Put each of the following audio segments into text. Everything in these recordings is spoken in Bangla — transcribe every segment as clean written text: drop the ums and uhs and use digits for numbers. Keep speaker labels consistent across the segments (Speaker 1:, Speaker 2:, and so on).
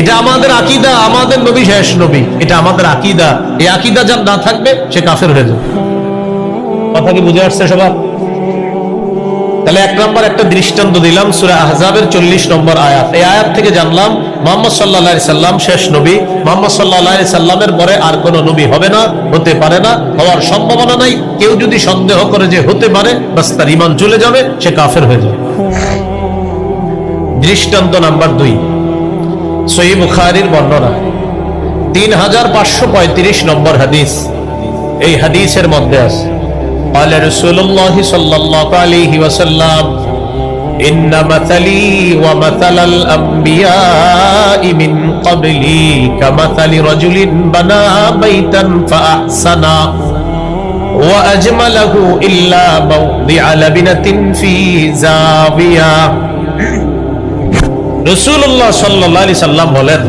Speaker 1: এটা আমাদের আকীদা, আমাদের নবী শেষ নবী, এটা আমাদের আকীদা। এই আকীদা যার না থাকবে সে কাফের হয়ে যাবে। কথা কি বুঝে আসছে সবার? তাহলে এক নম্বর একটা দৃষ্টান্ত দিলাম সূরা আহজাবের 40 নম্বর আয়াত। এই আয়াত থেকে জানলাম মুহাম্মদ সাল্লাল্লাহু আলাইহি সাল্লাম শেষ নবী। মুহাম্মদ সাল্লাল্লাহু আলাইহি সাল্লামের পরে আর কোনো নবী হবে না, হতে পারে না, হওয়ার সম্ভাবনা নাই। কেউ যদি সন্দেহ করে যে হতে পারে, বাস তার ঈমান চলে যাবে, সে কাফের হয়ে যাবে। দৃষ্টান্ত নাম্বার 2, সহিহ বুখারীর বর্ণনা 3535 নম্বর হাদিস। এই হাদিসের মধ্যে আছে قال رسول الله صلى الله عليه وسلم إن مثلي ومثل الأنبياء من قبلي كمثل رجل بنى بيتا فأحسنه وأجمله إلا موضع لبنة في زاوية। রাসূলুল্লাহ সাল্লাল্লাহু আলাইহি সাল্লাম বলেন,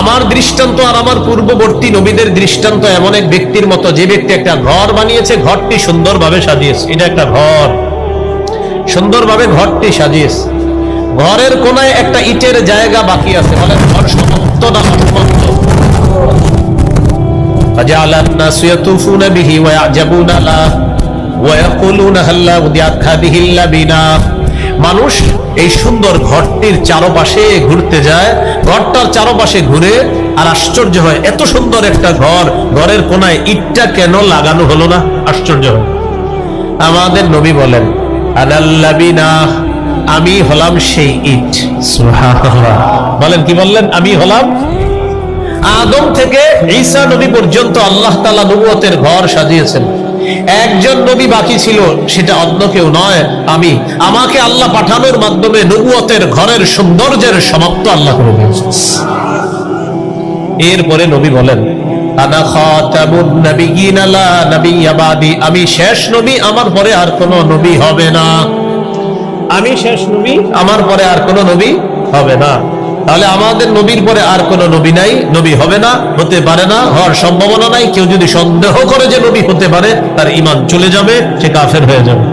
Speaker 1: আমার দৃষ্টান্ত আর আমার পূর্ববর্তী নবীদের দৃষ্টান্ত এমন এক ব্যক্তির মতো, যে ব্যক্তি একটা ঘর বানিয়েছে, ঘরটি সুন্দরভাবে সাজিয়েছে। এটা একটা ঘর, সুন্দরভাবে ঘরটি সাজিয়েছে। ঘরের কোনায় একটা ইটের জায়গা বাকি আছে, বলেন ঘর সমাপ্ত না অসমাপ্ত? ফাজাআলান নাসু ইয়াতুফুনা বিহি ওয়া ইয়াজাবুনা লা ওয়া ইয়াকুলুনা হাল্লা উদিয়াত হাদিহিল লাবিনা। মানুষ এই সুন্দর ঘরটির চারপাশে ঘুরতে যায়, ঘরটার চারপাশে ঘুরে আর আশ্চর্য হয়, এত সুন্দর একটা ঘর, ঘরের কোনায় ইটটা কেন লাগানো হলো না? আশ্চর্য হয়। আমাদের নবী বলেন, আনাল্লাবিনা, আমি হলাম সেই ইট। সুবহানাল্লাহ, বলেন কি বললেন? আমি হলাম। আদম থেকে ঈসা নবী পর্যন্ত আল্লাহ তাআলা নবুয়তের ঘর সাজিয়েছেন। একজন নবী বাকি ছিল, সেটা অন্য কেউ নয়, আমি। আমাকে আল্লাহ পাঠানোর মাধ্যমে নবুয়তের ঘরের সৌন্দর্যের সমাপ্ত আল্লাহ করে দিয়েছেন। এরপরে নবী বলেন, আনা খাতামুন নাবিয়্যিন লা নাবিয়্যা বাদি, আমি শেষ নবী, আমার পরে আর কোনো নবী হবে না। আমি শেষ নবী, আমার পরে আর কোনো নবী হবে না। তাহলে আমাদের নবীর পরে আর কোনো নবী নাই, নবী হবে না, হতে পারে না, হওয়ার সম্ভাবনা নাই। কেউ যদি সন্দেহ করে যে নবী হতে পারে, তার ঈমান চলে যাবে, সে কাফের হয়ে যাবে।